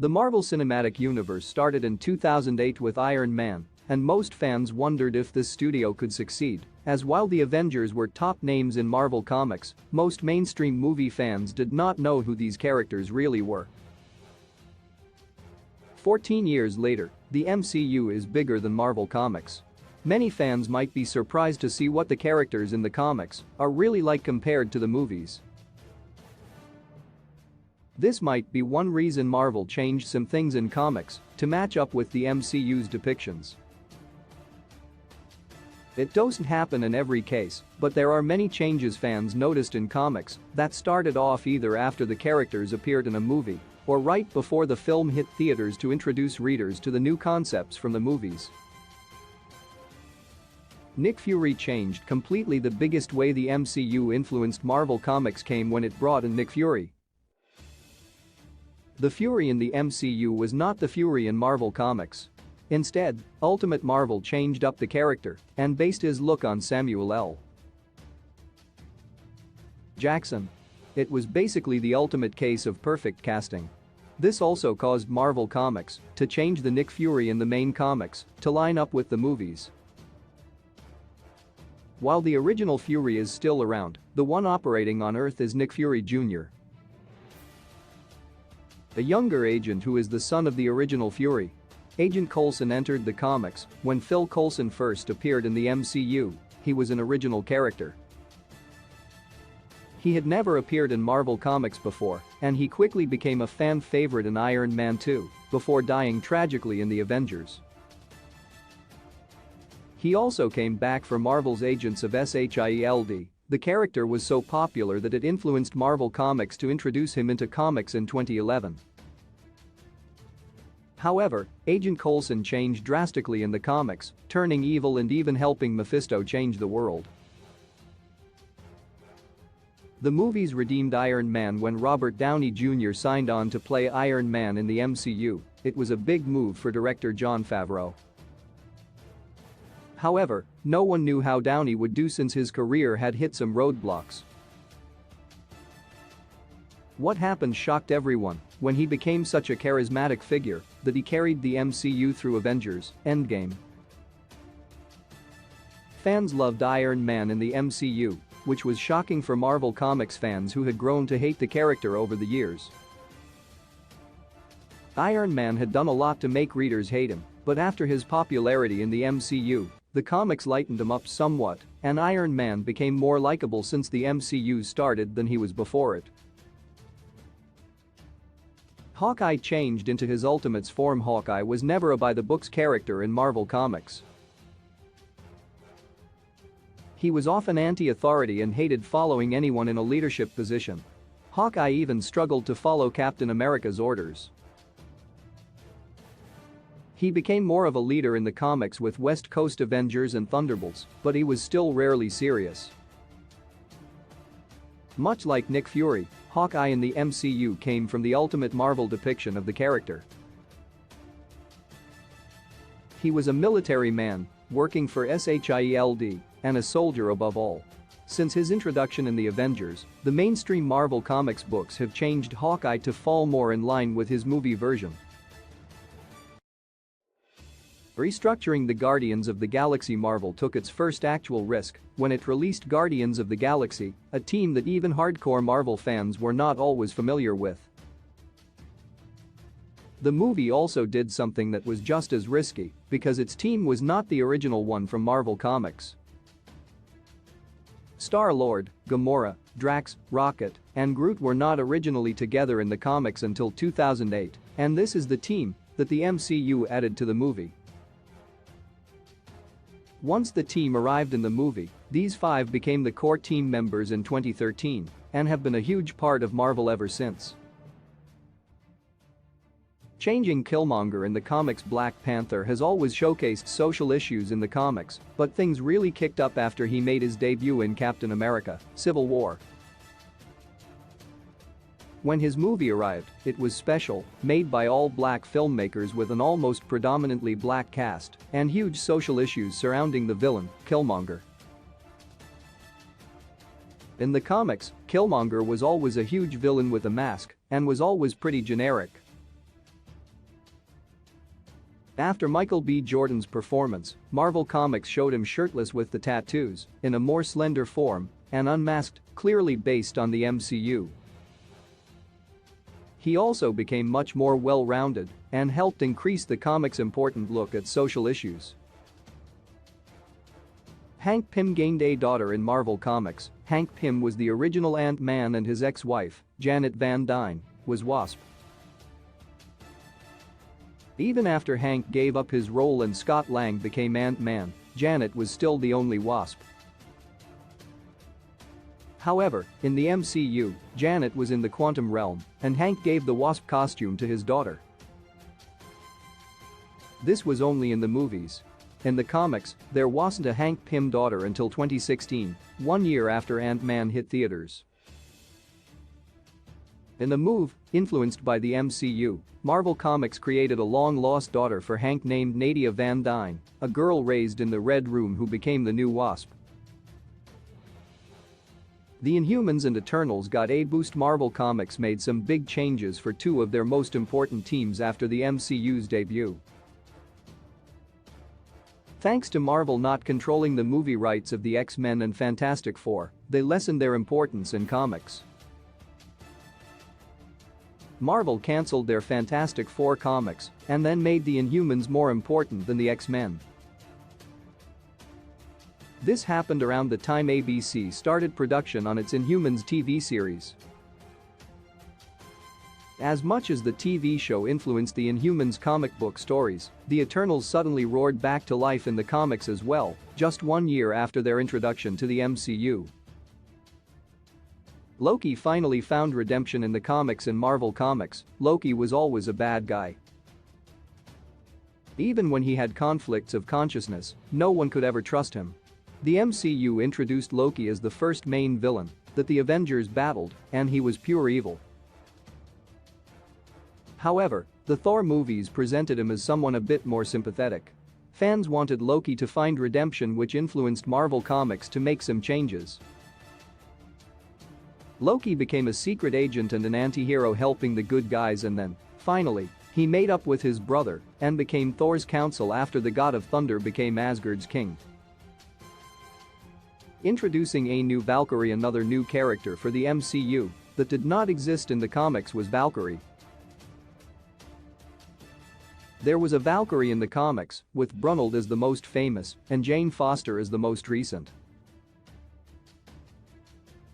The Marvel Cinematic Universe started in 2008 with Iron Man, and most fans wondered if this studio could succeed, as while the Avengers were top names in Marvel Comics, most mainstream movie fans did not know who these characters really were. 14 years later, the MCU is bigger than Marvel Comics. Many fans might be surprised to see what the characters in the comics are really like compared to the movies. This might be one reason Marvel changed some things in comics to match up with the MCU's depictions. It doesn't happen in every case, but there are many changes fans noticed in comics that started off either after the characters appeared in a movie or right before the film hit theaters to introduce readers to the new concepts from the movies. Nick Fury changed completely. The biggest way the MCU influenced Marvel Comics came when it brought in Nick Fury. The Fury in the MCU was not the Fury in Marvel Comics. Instead, Ultimate Marvel changed up the character and based his look on Samuel L. Jackson. It was basically the ultimate case of perfect casting. This also caused Marvel Comics to change the Nick Fury in the main comics to line up with the movies. While the original Fury is still around, the one operating on Earth is Nick Fury Jr., a younger agent who is the son of the original Fury. Agent Coulson entered the comics when Phil Coulson first appeared in the MCU. He was an original character. He had never appeared in Marvel Comics before, and he quickly became a fan favorite in Iron Man 2 before dying tragically in the Avengers. He also came back for Marvel's Agents of S.H.I.E.L.D. The character was so popular that it influenced Marvel Comics to introduce him into comics in 2011. However, Agent Coulson changed drastically in the comics, turning evil and even helping Mephisto change the world. The movies redeemed Iron Man when Robert Downey Jr. signed on to play Iron Man in the MCU. It was a big move for director Jon Favreau. However, no one knew how Downey would do since his career had hit some roadblocks. What happened shocked everyone when he became such a charismatic figure that he carried the MCU through Avengers: Endgame. Fans loved Iron Man in the MCU, which was shocking for Marvel Comics fans who had grown to hate the character over the years. Iron Man had done a lot to make readers hate him, but after his popularity in the MCU, the comics lightened him up somewhat, and Iron Man became more likable since the MCU started than he was before it. Hawkeye changed into his Ultimates form. Hawkeye was never a by-the-books character in Marvel Comics. He was often anti-authority and hated following anyone in a leadership position. Hawkeye even struggled to follow Captain America's orders. He became more of a leader in the comics with West Coast Avengers and Thunderbolts, but he was still rarely serious. Much like Nick Fury, Hawkeye in the MCU came from the Ultimate Marvel depiction of the character. He was a military man, working for S.H.I.E.L.D., and a soldier above all. Since his introduction in the Avengers, the mainstream Marvel Comics books have changed Hawkeye to fall more in line with his movie version. Restructuring the Guardians of the Galaxy. Marvel took its first actual risk when it released Guardians of the Galaxy, a team that even hardcore Marvel fans were not always familiar with. The movie also did something that was just as risky because its team was not the original one from Marvel Comics. Star-Lord, Gamora, Drax, Rocket, and Groot were not originally together in the comics until 2008, and this is the team that the MCU added to the movie. Once the team arrived in the movie, these five became the core team members in 2013 and have been a huge part of Marvel ever since. Changing Killmonger in the comics. Black Panther has always showcased social issues in the comics, but things really kicked up after he made his debut in Captain America: Civil War. When his movie arrived, it was special, made by all-black filmmakers with an almost predominantly black cast, and huge social issues surrounding the villain, Killmonger. In the comics, Killmonger was always a huge villain with a mask and was always pretty generic. After Michael B. Jordan's performance, Marvel Comics showed him shirtless with the tattoos, in a more slender form, and unmasked, clearly based on the MCU. He also became much more well-rounded and helped increase the comic's important look at social issues. Hank Pym gained a daughter in Marvel Comics. Hank Pym was the original Ant-Man and his ex-wife, Janet Van Dyne, was Wasp. Even after Hank gave up his role and Scott Lang became Ant-Man, Janet was still the only Wasp. However, in the MCU, Janet was in the quantum realm, and Hank gave the Wasp costume to his daughter. This was only in the movies. In the comics, there wasn't a Hank Pym daughter until 2016, 1 year after Ant-Man hit theaters. In the move, influenced by the MCU, Marvel Comics created a long-lost daughter for Hank named Nadia Van Dyne, a girl raised in the Red Room who became the new Wasp. The Inhumans and Eternals got a boost. Marvel Comics made some big changes for two of their most important teams after the MCU's debut. Thanks to Marvel not controlling the movie rights of the X-Men and Fantastic Four, they lessened their importance in comics. Marvel cancelled their Fantastic Four comics and then made the Inhumans more important than the X-Men. This happened around the time ABC started production on its Inhumans TV series. As much as the TV show influenced the Inhumans comic book stories, the Eternals suddenly roared back to life in the comics as well, just 1 year after their introduction to the MCU. Loki finally found redemption in the comics. In Marvel Comics, Loki was always a bad guy. Even when he had conflicts of consciousness, no one could ever trust him. The MCU introduced Loki as the first main villain that the Avengers battled, and he was pure evil. However, the Thor movies presented him as someone a bit more sympathetic. Fans wanted Loki to find redemption, which influenced Marvel Comics to make some changes. Loki became a secret agent and an anti-hero helping the good guys, and then, finally, he made up with his brother and became Thor's counsel after the God of Thunder became Asgard's king. Introducing a new Valkyrie. Another new character for the MCU that did not exist in the comics was Valkyrie. There was a Valkyrie in the comics, with Brunhild as the most famous and Jane Foster as the most recent.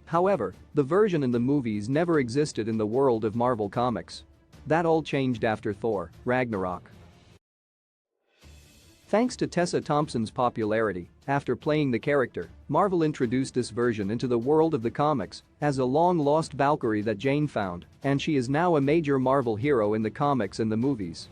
However, the version in the movies never existed in the world of Marvel Comics. That all changed after Thor: Ragnarok. Thanks to Tessa Thompson's popularity, after playing the character, Marvel introduced this version into the world of the comics as a long-lost Valkyrie that Jane found, and she is now a major Marvel hero in the comics and the movies.